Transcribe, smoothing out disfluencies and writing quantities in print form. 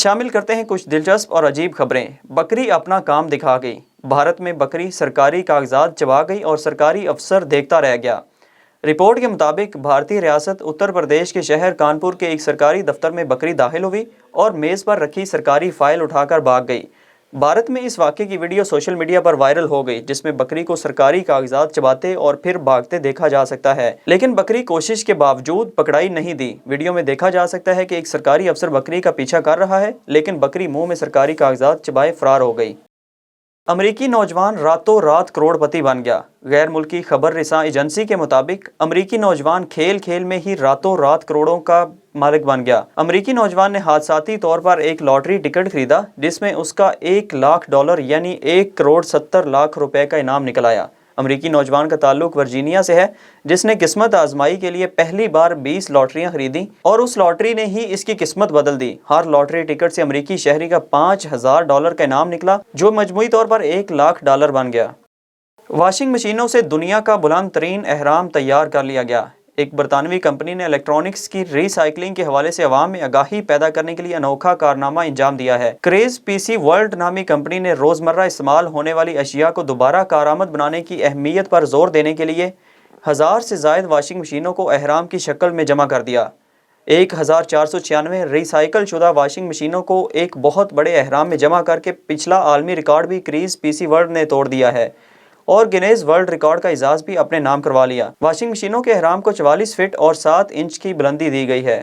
شامل کرتے ہیں کچھ دلچسپ اور عجیب خبریں۔ بکری اپنا کام دکھا گئی۔ بھارت میں بکری سرکاری کاغذات چبا گئی اور سرکاری افسر دیکھتا رہ گیا۔ رپورٹ کے مطابق بھارتی ریاست اتر پردیش کے شہر کانپور کے ایک سرکاری دفتر میں بکری داخل ہوئی اور میز پر رکھی سرکاری فائل اٹھا کر بھاگ گئی۔ بھارت میں اس واقعے کی ویڈیو سوشل میڈیا پر وائرل ہو گئی، جس میں بکری کو سرکاری کاغذات چباتے اور پھر بھاگتے دیکھا جا سکتا ہے، لیکن بکری کوشش کے باوجود پکڑائی نہیں دی۔ ویڈیو میں دیکھا جا سکتا ہے کہ ایک سرکاری افسر بکری کا پیچھا کر رہا ہے، لیکن بکری منہ میں سرکاری کاغذات چبائے فرار ہو گئی۔ امریکی نوجوان راتوں رات کروڑ پتی بن گیا۔ غیر ملکی خبر رساں ایجنسی کے مطابق امریکی نوجوان کھیل کھیل میں ہی راتوں رات کروڑوں کا مالک بن گیا۔ امریکی نوجوان نے حادثاتی طور پر ایک لاٹری ٹکٹ خریدا جس میں اس کا $1,00,000 یعنی 1,70,00,000 روپے کا انعام نکل آیا۔ امریکی نوجوان کا تعلق ورجینیا سے ہے، جس نے قسمت آزمائی کے لیے پہلی بار 20 لاٹریاں خریدیں اور اس لاٹری نے ہی اس کی قسمت بدل دی۔ ہر لاٹری ٹکٹ سے امریکی شہری کا $5,000 کا انعام نکلا، جو مجموعی طور پر $1,00,000 بن گیا۔ واشنگ مشینوں سے دنیا کا بلند ترین اہرام تیار کر لیا گیا۔ ایک برطانوی کمپنی نے الیکٹرانکس کی ری سائیکلنگ کے حوالے سے عوام میں آگاہی پیدا کرنے کے لیے انوکھا کارنامہ انجام دیا ہے۔ کریز پی سی ورلڈ نامی کمپنی نے روزمرہ استعمال ہونے والی اشیاء کو دوبارہ کارآمد بنانے کی اہمیت پر زور دینے کے لیے 1000 سے زائد واشنگ مشینوں کو اہرام کی شکل میں جمع کر دیا۔ 1496 ری سائیکل شدہ واشنگ مشینوں کو ایک بہت بڑے اہرام میں جمع کر کے پچھلا عالمی ریکارڈ بھی کریز پی سی ورلڈ نے توڑ دیا ہے اور گینیز ورلڈ ریکارڈ کا اعزاز بھی اپنے نام کروا لیا۔ واشنگ مشینوں کے اہرام کو 44 فٹ اور 7 انچ کی بلندی دی گئی ہے۔